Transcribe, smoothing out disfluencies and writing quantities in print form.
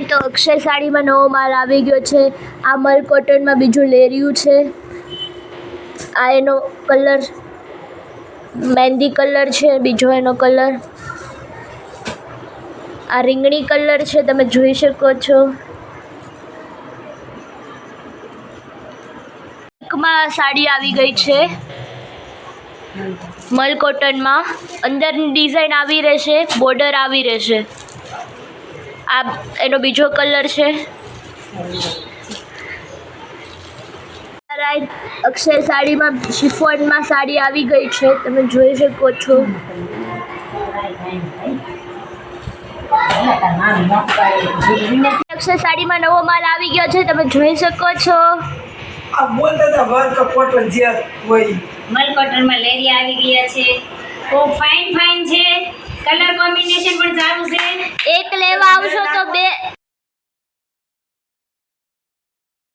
તો અક્ષય સાડીમાં નવો માલ આવી ગયો છે. આ મલ કોટનમાં બીજું લેરિયું છે. આ એનો કલર મહેંદી કલર છે. બીજો એનો કલર આ રીંગણી કલર છે, તમે જોઈ શકો છો. માં સાડી આવી ગઈ છે મલ કોટનમાં. અંદરની ડિઝાઇન આવી રહેશે, બોર્ડર આવી રહેશે. આ એનો બીજો કલર છે. અક્ષય સાડીમાં શિફોનમાં સાડી આવી ગઈ છે, તમે જોઈ શકો છો. અક્ષય સાડીમાં નવો માલ આવી ગયો છે, તમે જોઈ શકો છો. મલ કોટનમાં લેરિયા આવી ગયા છે. બહુ ફાઇન છે. કલર કોમ્બિનેશન પણ સારું છે. એક લેવા આવશો તો બે